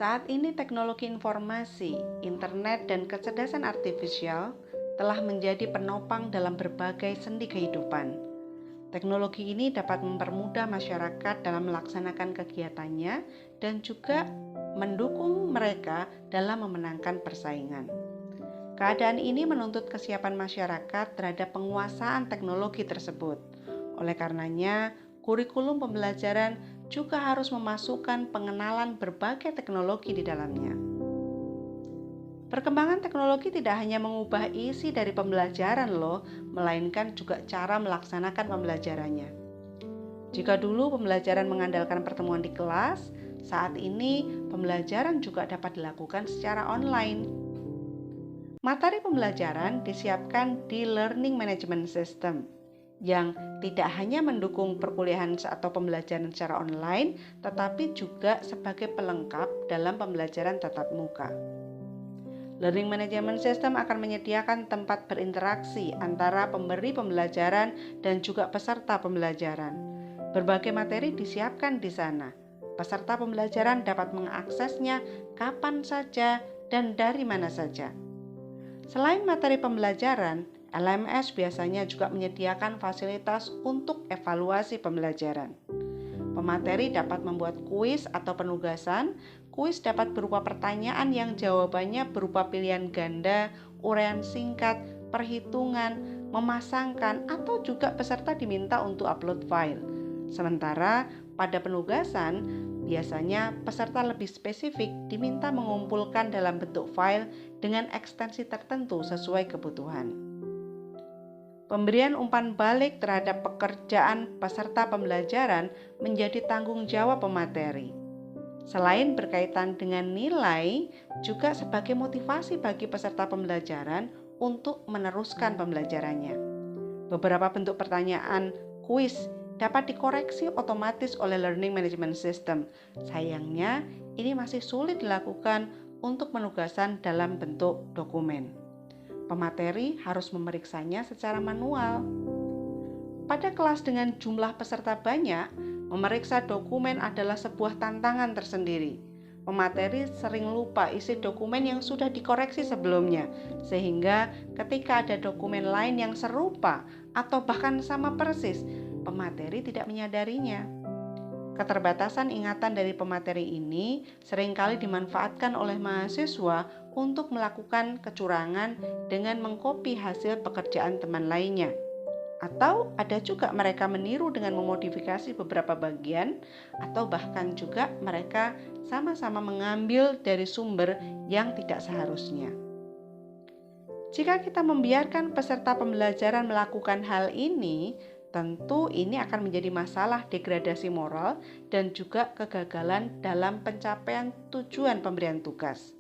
Saat ini teknologi informasi, internet, dan kecerdasan artifisial telah menjadi penopang dalam berbagai sendi kehidupan. Teknologi ini dapat mempermudah masyarakat dalam melaksanakan kegiatannya dan juga mendukung mereka dalam memenangkan persaingan. Keadaan ini menuntut kesiapan masyarakat terhadap penguasaan teknologi tersebut. Oleh karenanya, kurikulum pembelajaran juga harus memasukkan pengenalan berbagai teknologi di dalamnya. Perkembangan teknologi tidak hanya mengubah isi dari pembelajaran melainkan juga cara melaksanakan pembelajarannya. Jika dulu pembelajaran mengandalkan pertemuan di kelas, saat ini pembelajaran juga dapat dilakukan secara online. Materi pembelajaran disiapkan di Learning Management System yang tidak hanya mendukung perkuliahan atau pembelajaran secara online, tetapi juga sebagai pelengkap dalam pembelajaran tatap muka. Learning Management System akan menyediakan tempat berinteraksi antara pemberi pembelajaran dan juga peserta pembelajaran. Berbagai materi disiapkan di sana. Peserta pembelajaran dapat mengaksesnya kapan saja dan dari mana saja. Selain materi pembelajaran, LMS biasanya juga menyediakan fasilitas untuk evaluasi pembelajaran. Pemateri dapat membuat kuis atau penugasan. Kuis dapat berupa pertanyaan yang jawabannya berupa pilihan ganda, uraian singkat, perhitungan, memasangkan, atau juga peserta diminta untuk upload file. Sementara pada penugasan, biasanya peserta lebih spesifik diminta mengumpulkan dalam bentuk file dengan ekstensi tertentu sesuai kebutuhan. Pemberian umpan balik terhadap pekerjaan peserta pembelajaran menjadi tanggung jawab pemateri. Selain berkaitan dengan nilai, juga sebagai motivasi bagi peserta pembelajaran untuk meneruskan pembelajarannya. Beberapa bentuk pertanyaan kuis dapat dikoreksi otomatis oleh Learning Management System. Sayangnya, ini masih sulit dilakukan untuk penugasan dalam bentuk dokumen. Pemateri harus memeriksanya secara manual. Pada kelas dengan jumlah peserta banyak, memeriksa dokumen adalah sebuah tantangan tersendiri. Pemateri sering lupa isi dokumen yang sudah dikoreksi sebelumnya, sehingga ketika ada dokumen lain yang serupa atau bahkan sama persis, pemateri tidak menyadarinya. Keterbatasan ingatan dari pemateri ini seringkali dimanfaatkan oleh mahasiswa untuk melakukan kecurangan dengan mengkopi hasil pekerjaan teman lainnya. Atau ada juga mereka meniru dengan memodifikasi beberapa bagian, atau bahkan juga mereka sama-sama mengambil dari sumber yang tidak seharusnya. Jika kita membiarkan peserta pembelajaran melakukan hal ini, tentu ini akan menjadi masalah degradasi moral dan juga kegagalan dalam pencapaian tujuan pemberian tugas.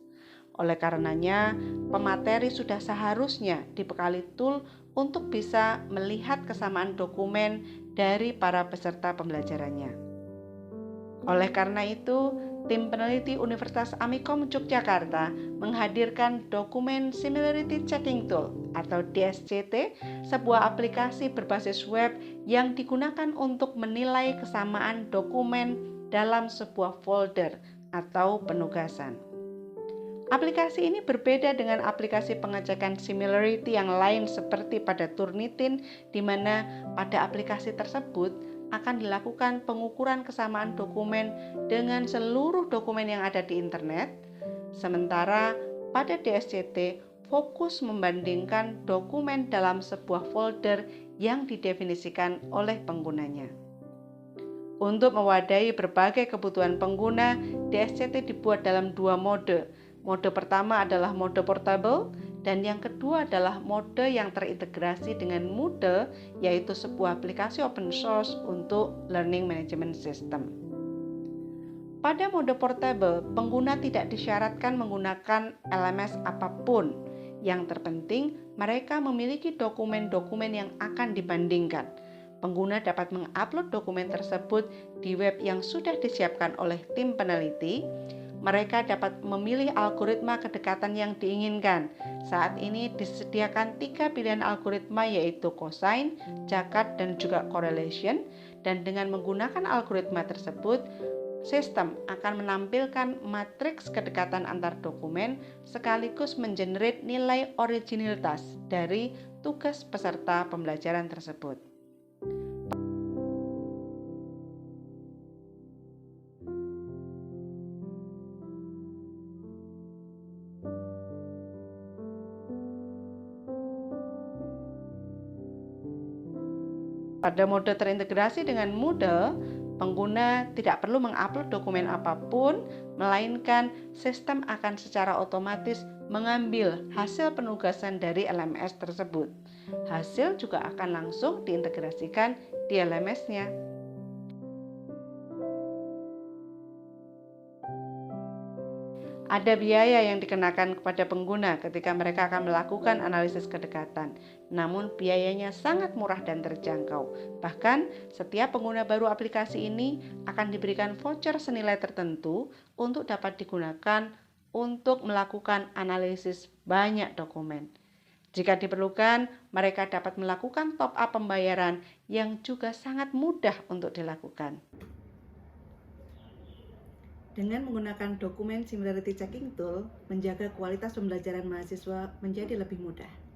Oleh karenanya, pemateri sudah seharusnya dibekali tool untuk bisa melihat kesamaan dokumen dari para peserta pembelajarannya. Oleh karena itu, tim peneliti Universitas Amikom Yogyakarta menghadirkan Document Similarity Checking Tool atau DSCT, sebuah aplikasi berbasis web yang digunakan untuk menilai kesamaan dokumen dalam sebuah folder atau penugasan. Aplikasi ini berbeda dengan aplikasi pengecekan similarity yang lain seperti pada Turnitin, di mana pada aplikasi tersebut akan dilakukan pengukuran kesamaan dokumen dengan seluruh dokumen yang ada di internet. Sementara pada DSCT fokus membandingkan dokumen dalam sebuah folder yang didefinisikan oleh penggunanya. Untuk mewadahi berbagai kebutuhan pengguna, DSCT dibuat dalam dua mode. Mode pertama adalah mode portable dan yang kedua adalah mode yang terintegrasi dengan Moodle, yaitu sebuah aplikasi open source untuk Learning Management System. Pada mode portable, pengguna tidak disyaratkan menggunakan LMS apapun. Yang terpenting, mereka memiliki dokumen-dokumen yang akan dibandingkan. Pengguna dapat mengupload dokumen tersebut di web yang sudah disiapkan oleh tim peneliti. Mereka dapat memilih algoritma kedekatan yang diinginkan. Saat ini disediakan 3 pilihan algoritma, yaitu cosine, Jaccard, dan juga correlation. Dan dengan menggunakan algoritma tersebut, Sistem akan menampilkan matriks kedekatan antar dokumen sekaligus mengenerate nilai originalitas dari tugas peserta pembelajaran tersebut. Pada mode terintegrasi dengan Moodle, pengguna tidak perlu mengupload dokumen apapun, melainkan sistem akan secara otomatis mengambil hasil penugasan dari LMS tersebut. Hasil juga akan langsung diintegrasikan di LMS-nya. Ada biaya yang dikenakan kepada pengguna ketika mereka akan melakukan analisis kedekatan. Namun biayanya sangat murah dan terjangkau. Bahkan setiap pengguna baru aplikasi ini akan diberikan voucher senilai tertentu untuk dapat digunakan untuk melakukan analisis banyak dokumen. Jika diperlukan, mereka dapat melakukan top up pembayaran yang juga sangat mudah untuk dilakukan. Dengan menggunakan dokumen Similarity Checking Tool, menjaga kualitas pembelajaran mahasiswa menjadi lebih mudah.